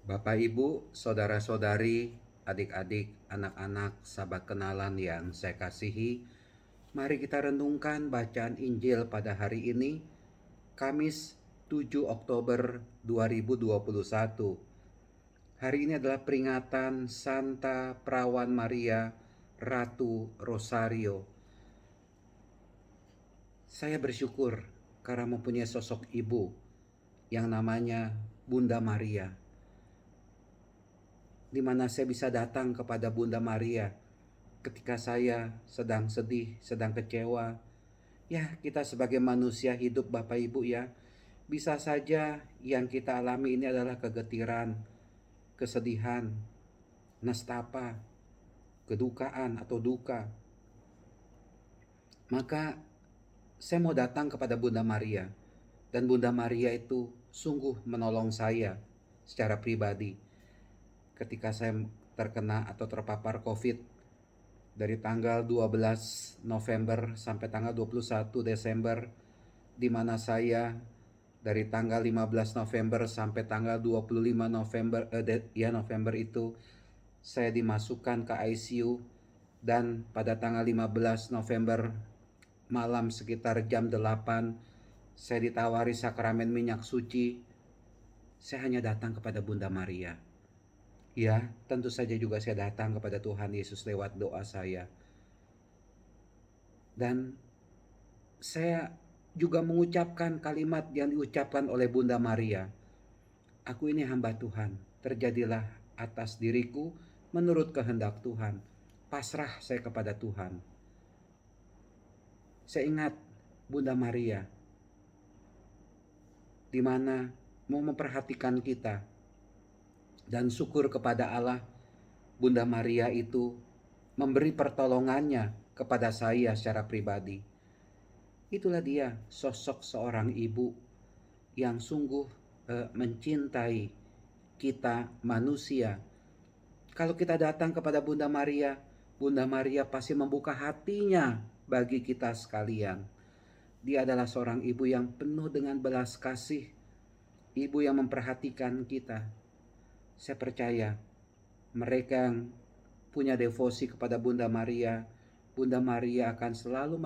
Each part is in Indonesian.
Bapak, Ibu, saudara-saudari, adik-adik, anak-anak, sahabat kenalan yang saya kasihi, mari kita renungkan bacaan Injil pada hari ini, Kamis 7 Oktober 2021. Hari ini adalah peringatan Santa Perawan Maria, Ratu Rosario. Saya bersyukur karena mempunyai sosok ibu yang namanya Bunda Maria, di mana saya bisa datang kepada Bunda Maria ketika saya sedang sedih, sedang kecewa. Ya, kita sebagai manusia hidup Bapak Ibu ya, bisa saja yang kita alami ini adalah kegetiran, kesedihan, nestapa, kedukaan atau duka. Maka saya mau datang kepada Bunda Maria, dan Bunda Maria itu sungguh menolong saya secara pribadi ketika saya terkena atau terpapar COVID dari tanggal 12 November sampai tanggal 21 Desember, di mana saya dari tanggal 15 November sampai tanggal 25 November November itu saya dimasukkan ke ICU, dan pada tanggal 15 November malam sekitar jam 8 saya ditawari sakramen minyak suci. Saya hanya datang kepada Bunda Maria. Ya, tentu saja juga saya datang kepada Tuhan Yesus lewat doa saya. Dan saya juga mengucapkan kalimat yang diucapkan oleh Bunda Maria. Aku ini hamba Tuhan, terjadilah atas diriku menurut kehendak Tuhan. Pasrah saya kepada Tuhan. Saya ingat Bunda Maria, di mana mau memperhatikan kita. Dan syukur kepada Allah, Bunda Maria itu memberi pertolongannya kepada saya secara pribadi. Itulah dia sosok seorang ibu yang sungguh mencintai kita manusia. Kalau kita datang kepada Bunda Maria pasti membuka hatinya bagi kita sekalian. Dia adalah seorang ibu yang penuh dengan belas kasih, ibu yang memperhatikan kita. Saya percaya mereka yang punya devosi kepada Bunda Maria akan selalu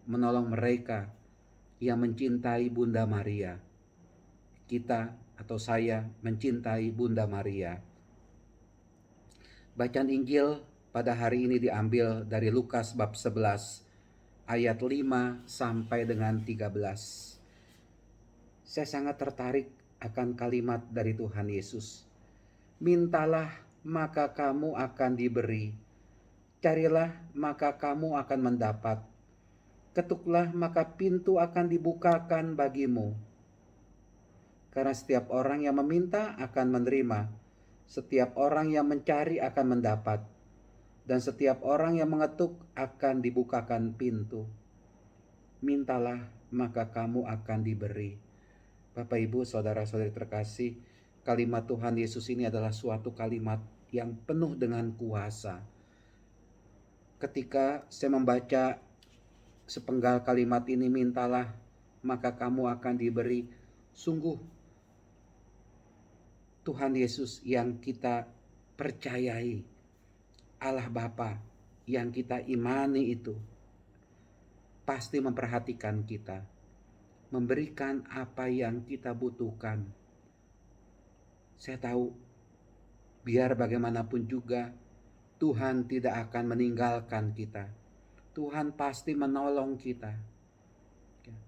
menolong mereka yang mencintai Bunda Maria. Kita atau saya mencintai Bunda Maria. Bacaan Injil pada hari ini diambil dari Lukas bab 11 ayat 5 sampai dengan 13. Saya sangat tertarik akan kalimat dari Tuhan Yesus. Mintalah maka kamu akan diberi. Carilah maka kamu akan mendapat. Ketuklah maka pintu akan dibukakan bagimu. Karena setiap orang yang meminta akan menerima, setiap orang yang mencari akan mendapat, dan setiap orang yang mengetuk akan dibukakan pintu. Mintalah maka kamu akan diberi. Bapak, Ibu, saudara-saudari terkasih, kalimat Tuhan Yesus ini adalah suatu kalimat yang penuh dengan kuasa. Ketika saya membaca sepenggal kalimat ini, mintalah maka kamu akan diberi, sungguh Tuhan Yesus yang kita percayai, Allah Bapa yang kita imani itu pasti memperhatikan kita, memberikan apa yang kita butuhkan. Saya tahu biar bagaimanapun juga Tuhan tidak akan meninggalkan kita. Tuhan pasti menolong kita.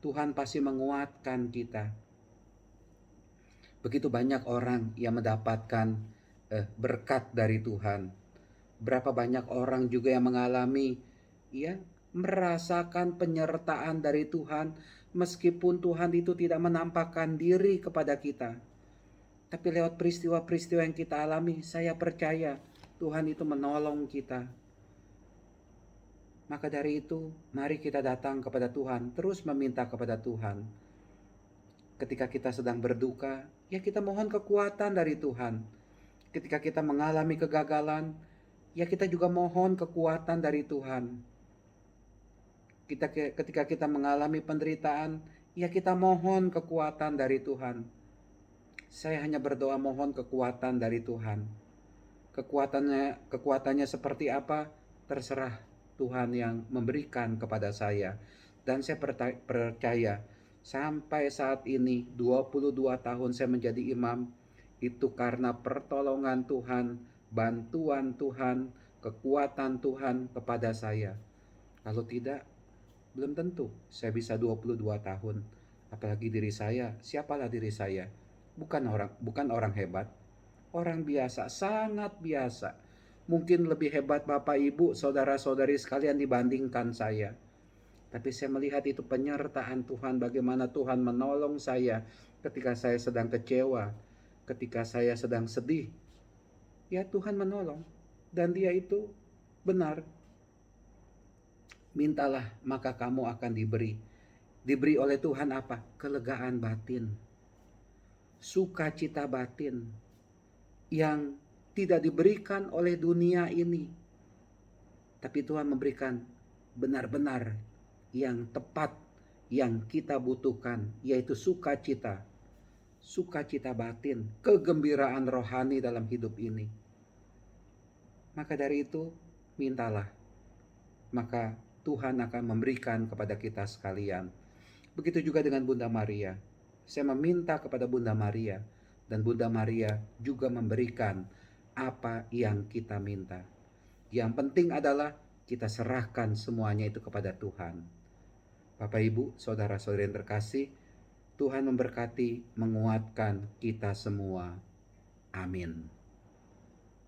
Tuhan pasti menguatkan kita. Begitu banyak orang yang mendapatkan berkat dari Tuhan. Berapa banyak orang juga yang mengalami merasakan penyertaan dari Tuhan meskipun Tuhan itu tidak menampakkan diri kepada kita. Tapi lewat peristiwa-peristiwa yang kita alami, saya percaya Tuhan itu menolong kita. Maka dari itu, mari kita datang kepada Tuhan, terus meminta kepada Tuhan. Ketika kita sedang berduka, ya kita mohon kekuatan dari Tuhan. Ketika kita mengalami kegagalan, ya kita juga mohon kekuatan dari Tuhan. Ketika kita mengalami penderitaan, ya kita mohon kekuatan dari Tuhan. Saya hanya berdoa mohon kekuatan dari Tuhan. Kekuatannya seperti apa? Terserah Tuhan yang memberikan kepada saya. Dan saya percaya sampai saat ini 22 tahun saya menjadi imam, itu karena pertolongan Tuhan, bantuan Tuhan, kekuatan Tuhan kepada saya. Kalau tidak, belum tentu saya bisa 22 tahun. Apalagi diri saya, siapalah diri saya? Bukan orang hebat, orang biasa, sangat biasa. Mungkin lebih hebat Bapak Ibu, saudara-saudari sekalian dibandingkan saya. Tapi saya melihat itu penyertaan Tuhan, bagaimana Tuhan menolong saya ketika saya sedang kecewa, ketika saya sedang sedih. Ya Tuhan menolong, dan Dia itu benar. Mintalah maka kamu akan diberi. Diberi oleh Tuhan apa? Kelegaan batin, sukacita batin yang tidak diberikan oleh dunia ini. Tapi Tuhan memberikan benar-benar yang tepat yang kita butuhkan, yaitu sukacita. Sukacita batin, kegembiraan rohani dalam hidup ini. Maka dari itu, mintalah. Maka Tuhan akan memberikan kepada kita sekalian. Begitu juga dengan Bunda Maria. Saya meminta kepada Bunda Maria, dan Bunda Maria juga memberikan apa yang kita minta. Yang penting adalah kita serahkan semuanya itu kepada Tuhan. Bapak Ibu, saudara-saudari yang terkasih, Tuhan memberkati, menguatkan kita semua. Amin.